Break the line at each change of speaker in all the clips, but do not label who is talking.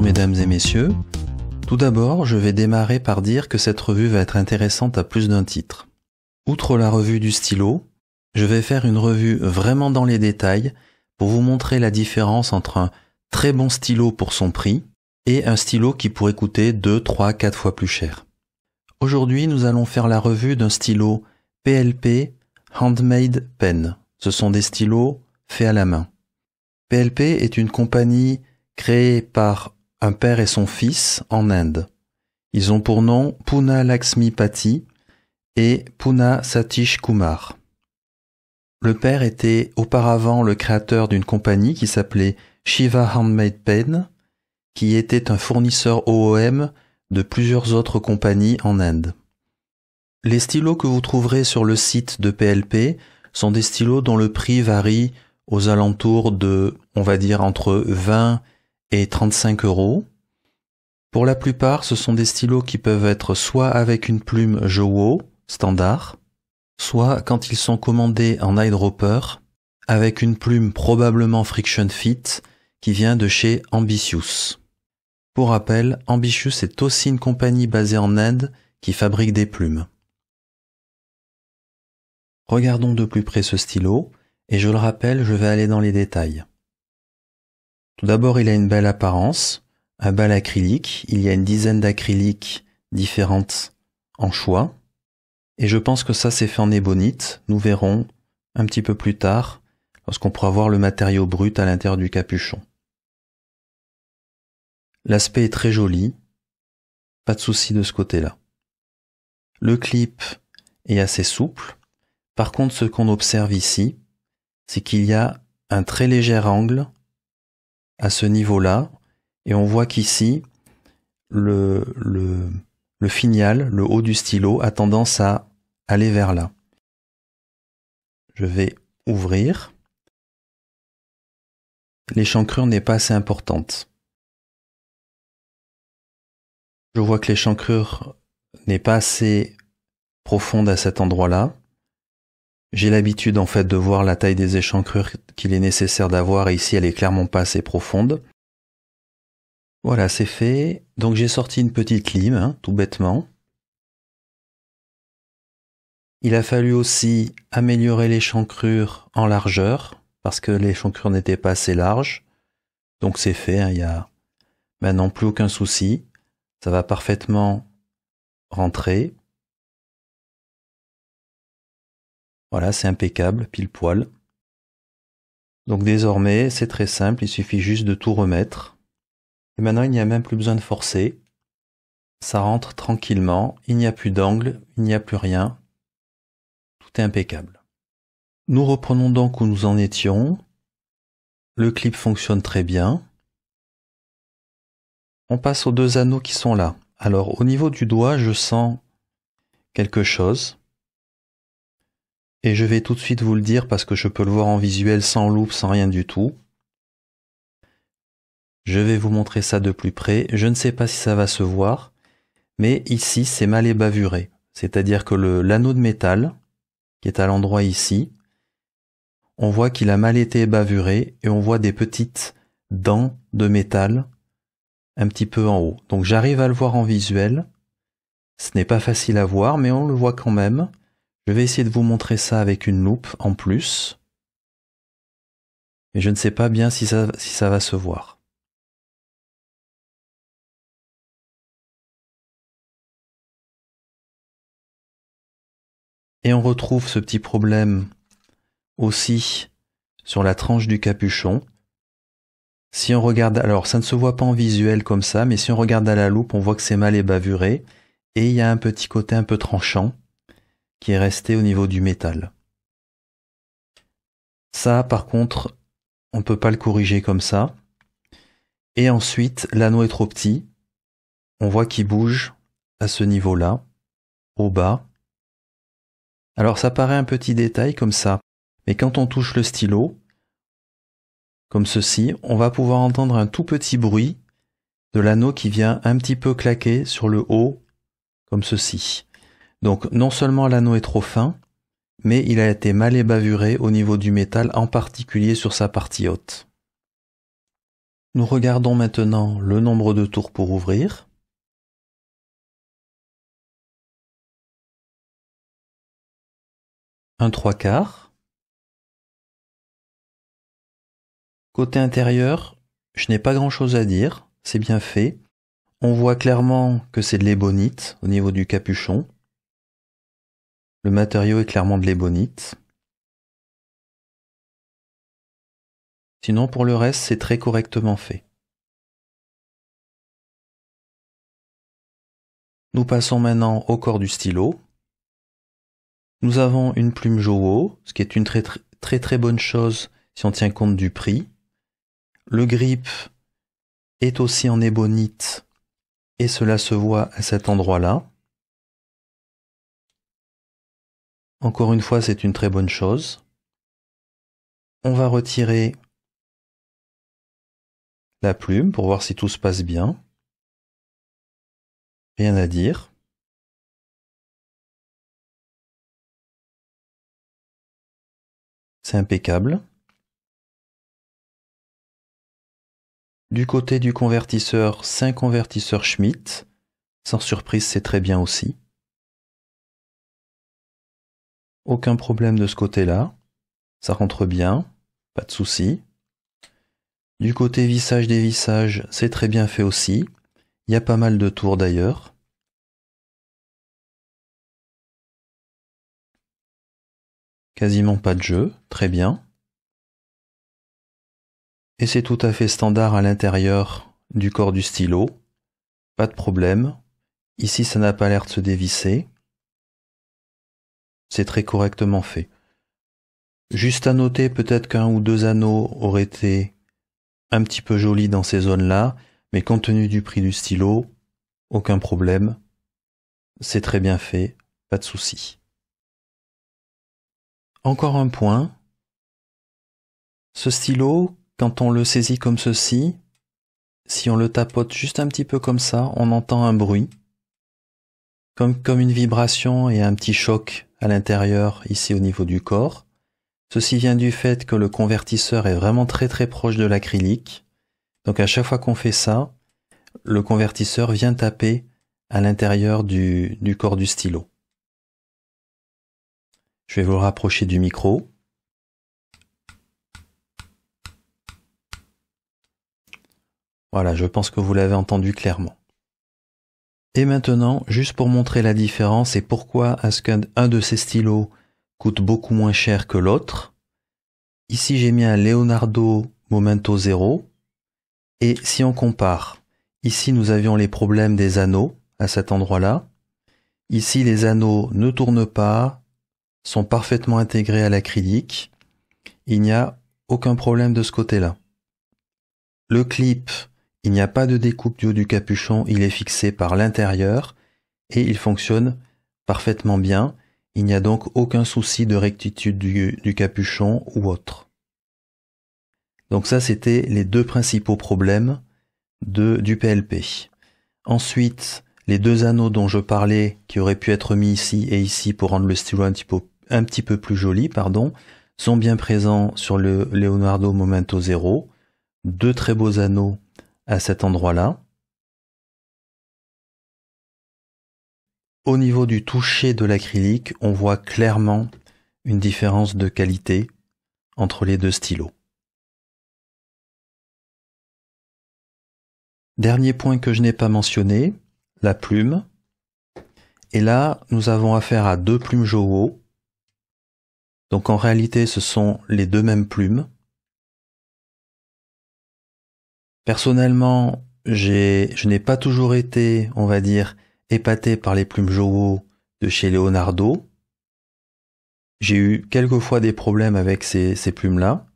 mesdames et messieurs. Tout d'abord, je vais démarrer par dire que cette revue va être intéressante à plus d'un titre. Outre la revue du stylo, je vais faire une revue vraiment dans les détails pour vous montrer la différence entre un très bon stylo pour son prix et un stylo qui pourrait coûter 2, 3, 4 fois plus cher. Aujourd'hui, nous allons faire la revue d'un stylo PLP Handmade Pen. Ce sont des stylos faits à la main. PLP est une compagnie créée par un père et son fils en Inde. Ils ont pour nom Poona Laxmi Pati et Poona Satish Kumar. Le père était auparavant le créateur d'une compagnie qui s'appelait Shiva Handmade Pen, qui était un fournisseur OEM de plusieurs autres compagnies en Inde. Les stylos que vous trouverez sur le site de PLP sont des stylos dont le prix varie aux alentours de, on va dire, entre 20 et 35 €. Pour la plupart, ce sont des stylos qui peuvent être soit avec une plume Jowo standard, soit quand ils sont commandés en eyedropper, avec une plume probablement Friction Fit qui vient de chez Ambitious. Pour rappel, Ambitious est aussi une compagnie basée en Inde qui fabrique des plumes. Regardons de plus près ce stylo, et je le rappelle, je vais aller dans les détails. Tout d'abord, il a une belle apparence, un bel acrylique, il y a une dizaine d'acryliques différentes en choix, et je pense que ça c'est fait en ébonite, nous verrons un petit peu plus tard, lorsqu'on pourra voir le matériau brut à l'intérieur du capuchon. L'aspect est très joli, pas de souci de ce côté-là. Le clip est assez souple, par contre ce qu'on observe ici, c'est qu'il y a un très léger angle à ce niveau-là, et on voit qu'ici, le finial, le haut du stylo, a tendance à aller vers là. Je vais ouvrir. L'échancrure n'est pas assez importante. Je vois que l'échancrure n'est pas assez profonde à cet endroit-là. J'ai l'habitude en fait de voir la taille des échancrures qu'il est nécessaire d'avoir et ici elle est clairement pas assez profonde. Voilà, c'est fait. Donc j'ai sorti une petite lime, tout bêtement. Il a fallu aussi améliorer l'échancrure en largeur parce que l'échancrure n'était pas assez large. Donc c'est fait, il n'y a maintenant plus aucun souci. Ça va parfaitement rentrer. Voilà, c'est impeccable, pile poil. Donc désormais, c'est très simple, il suffit juste de tout remettre. Et maintenant, il n'y a même plus besoin de forcer. Ça rentre tranquillement, il n'y a plus d'angle, il n'y a plus rien. Tout est impeccable. Nous reprenons donc où nous en étions. Le clip fonctionne très bien. On passe aux deux anneaux qui sont là. Alors, au niveau du doigt, je sens quelque chose. Et je vais tout de suite vous le dire parce que je peux le voir en visuel sans loupe, sans rien du tout. Je vais vous montrer ça de plus près. Je ne sais pas si ça va se voir, mais ici c'est mal ébavuré. C'est-à-dire que l'anneau de métal, qui est à l'endroit ici, on voit qu'il a mal été ébavuré et on voit des petites dents de métal un petit peu en haut. Donc j'arrive à le voir en visuel. Ce n'est pas facile à voir, mais on le voit quand même. Je vais essayer de vous montrer ça avec une loupe en plus. Mais je ne sais pas bien si ça va se voir. Et on retrouve ce petit problème aussi sur la tranche du capuchon. Si on regarde, alors ça ne se voit pas en visuel comme ça, mais si on regarde à la loupe, on voit que c'est mal ébavuré. Et il y a un petit côté un peu tranchant qui est resté au niveau du métal. Ça, par contre, on ne peut pas le corriger comme ça. Et ensuite, l'anneau est trop petit. On voit qu'il bouge à ce niveau-là, au bas. Alors ça paraît un petit détail comme ça, mais quand on touche le stylo, comme ceci, on va pouvoir entendre un tout petit bruit de l'anneau qui vient un petit peu claquer sur le haut, comme ceci. Donc non seulement l'anneau est trop fin, mais il a été mal ébavuré au niveau du métal, en particulier sur sa partie haute. Nous regardons maintenant le nombre de tours pour ouvrir. Un 3/4. Côté intérieur, je n'ai pas grand chose à dire, c'est bien fait. On voit clairement que c'est de l'ébonite au niveau du capuchon. Le matériau est clairement de l'ébonite. Sinon, pour le reste, c'est très correctement fait. Nous passons maintenant au corps du stylo. Nous avons une plume Jowo, ce qui est une très bonne chose si on tient compte du prix. Le grip est aussi en ébonite et cela se voit à cet endroit-là. Encore une fois, c'est une très bonne chose. On va retirer la plume pour voir si tout se passe bien. Rien à dire. C'est impeccable. Du côté du convertisseur, c'est un convertisseur Schmitt. Sans surprise, c'est très bien aussi. Aucun problème de ce côté-là. Ça rentre bien, pas de souci. Du côté vissage des vissages, c'est très bien fait aussi. Il y a pas mal de tours d'ailleurs. Quasiment pas de jeu, très bien. Et c'est tout à fait standard à l'intérieur du corps du stylo. Pas de problème. Ici, ça n'a pas l'air de se dévisser. C'est très correctement fait. Juste à noter peut-être qu'un ou deux anneaux auraient été un petit peu jolis dans ces zones-là, mais compte tenu du prix du stylo, aucun problème. C'est très bien fait, pas de souci. Encore un point. Ce stylo, quand on le saisit comme ceci, si on le tapote juste un petit peu comme ça, on entend un bruit, comme une vibration et un petit choc à l'intérieur, ici au niveau du corps. Ceci vient du fait que le convertisseur est vraiment très proche de l'acrylique. Donc à chaque fois qu'on fait ça, le convertisseur vient taper à l'intérieur du corps du stylo. Je vais vous le rapprocher du micro. Voilà, je pense que vous l'avez entendu clairement. Et maintenant, juste pour montrer la différence et pourquoi est-ce qu'un de ces stylos coûte beaucoup moins cher que l'autre. Ici, j'ai mis un Leonardo Momento Zero. Et si on compare, ici nous avions les problèmes des anneaux à cet endroit-là. Ici, les anneaux ne tournent pas, sont parfaitement intégrés à l'acrylique. Il n'y a aucun problème de ce côté-là. Le clip, il n'y a pas de découpe du haut du capuchon, il est fixé par l'intérieur et il fonctionne parfaitement bien. Il n'y a donc aucun souci de rectitude du capuchon ou autre. Donc ça, c'était les deux principaux problèmes du PLP. Ensuite, les deux anneaux dont je parlais, qui auraient pu être mis ici et ici pour rendre le stylo un petit peu plus joli, sont bien présents sur le Leonardo Momento Zero. Deux très beaux anneaux à cet endroit-là. Au niveau du toucher de l'acrylique, on voit clairement une différence de qualité entre les deux stylos. Dernier point que je n'ai pas mentionné, la plume. Et là, nous avons affaire à deux plumes Jowo. Donc en réalité, ce sont les deux mêmes plumes. Personnellement, je n'ai pas toujours été, on va dire, épaté par les plumes Jowo de chez Leonardo. J'ai eu quelquefois des problèmes avec ces plumes-là.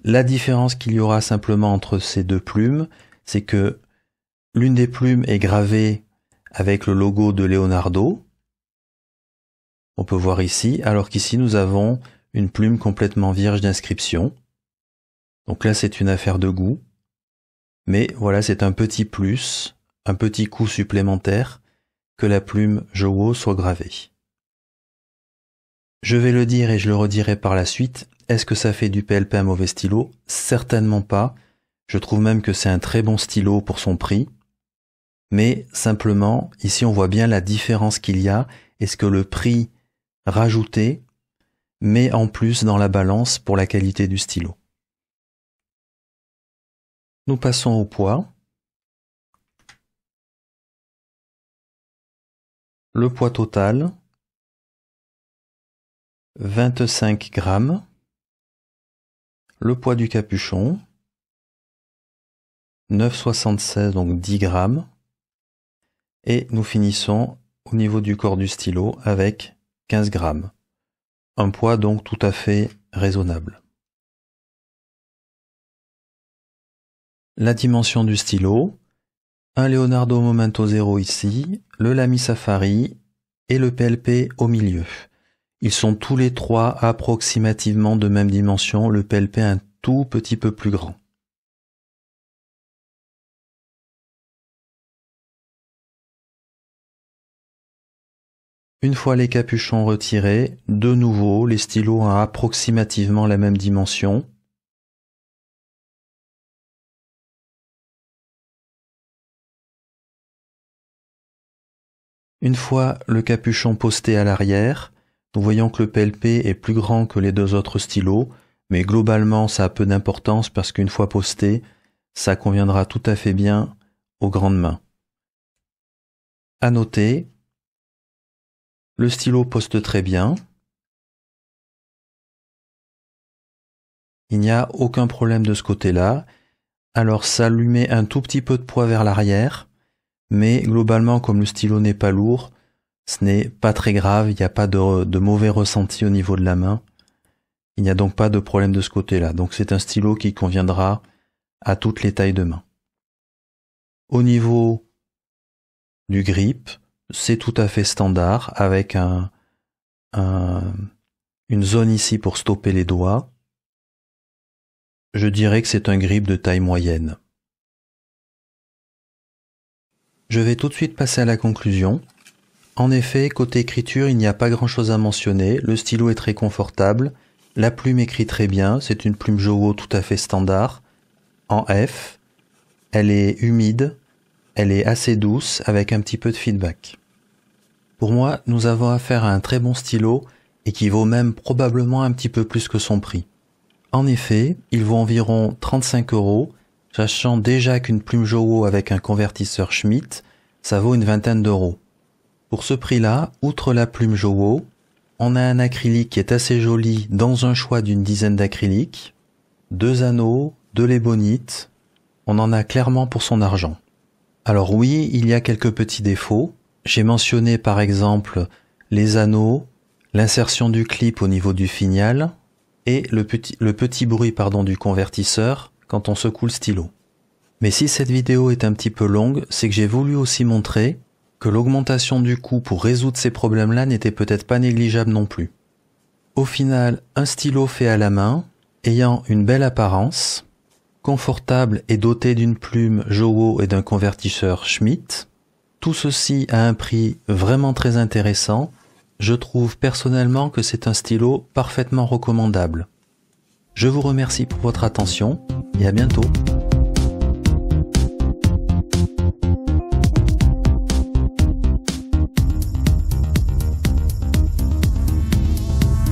La différence qu'il y aura simplement entre ces deux plumes, c'est que l'une des plumes est gravée avec le logo de Leonardo. On peut voir ici, alors qu'ici nous avons une plume complètement vierge d'inscription. Donc là, c'est une affaire de goût. Mais voilà, c'est un petit plus, un petit coût supplémentaire que la plume Jowo soit gravée. Je vais le dire et je le redirai par la suite, est-ce que ça fait du PLP un mauvais stylo? Certainement pas. Je trouve même que c'est un très bon stylo pour son prix. Mais simplement, ici on voit bien la différence qu'il y a et ce que le prix rajouté met en plus dans la balance pour la qualité du stylo. Nous passons au poids. Le poids total, 25 grammes. Le poids du capuchon, 9,76, donc 10 grammes. Et nous finissons au niveau du corps du stylo avec 15 grammes. Un poids donc tout à fait raisonnable. La dimension du stylo, un Leonardo Momento Zero ici, le Lamy Safari et le PLP au milieu. Ils sont tous les trois approximativement de même dimension, le PLP un tout petit peu plus grand. Une fois les capuchons retirés, de nouveau les stylos ont approximativement la même dimension. Une fois le capuchon posté à l'arrière, nous voyons que le PLP est plus grand que les deux autres stylos, mais globalement ça a peu d'importance parce qu'une fois posté, ça conviendra tout à fait bien aux grandes mains. À noter, le stylo poste très bien. Il n'y a aucun problème de ce côté-là. Alors ça lui met un tout petit peu de poids vers l'arrière, mais globalement comme le stylo n'est pas lourd, ce n'est pas très grave, il n'y a pas de mauvais ressenti au niveau de la main. Il n'y a donc pas de problème de ce côté-là. Donc c'est un stylo qui conviendra à toutes les tailles de main. Au niveau du grip, c'est tout à fait standard avec une zone ici pour stopper les doigts. Je dirais que c'est un grip de taille moyenne. Je vais tout de suite passer à la conclusion. En effet, côté écriture, il n'y a pas grand-chose à mentionner. Le stylo est très confortable. La plume écrit très bien. C'est une plume Jowo tout à fait standard, en F. Elle est humide. Elle est assez douce, avec un petit peu de feedback. Pour moi, nous avons affaire à un très bon stylo et qui vaut même probablement un petit peu plus que son prix. En effet, il vaut environ 35 €, sachant déjà qu'une plume Jowo avec un convertisseur Schmitt, ça vaut une vingtaine d'euros. Pour ce prix-là, outre la plume Jowo, on a un acrylique qui est assez joli dans un choix d'une dizaine d'acryliques, 2 anneaux, de l'ébonite, on en a clairement pour son argent. Alors oui, il y a quelques petits défauts. J'ai mentionné par exemple les anneaux, l'insertion du clip au niveau du finial et le petit bruit du convertisseur quand on secoue le stylo. Mais si cette vidéo est un petit peu longue, c'est que j'ai voulu aussi montrer que l'augmentation du coût pour résoudre ces problèmes-là n'était peut-être pas négligeable non plus. Au final, un stylo fait à la main, ayant une belle apparence, confortable et doté d'une plume Jowo et d'un convertisseur Schmitt. Tout ceci à un prix vraiment très intéressant. Je trouve personnellement que c'est un stylo parfaitement recommandable. Je vous remercie pour votre attention et à bientôt.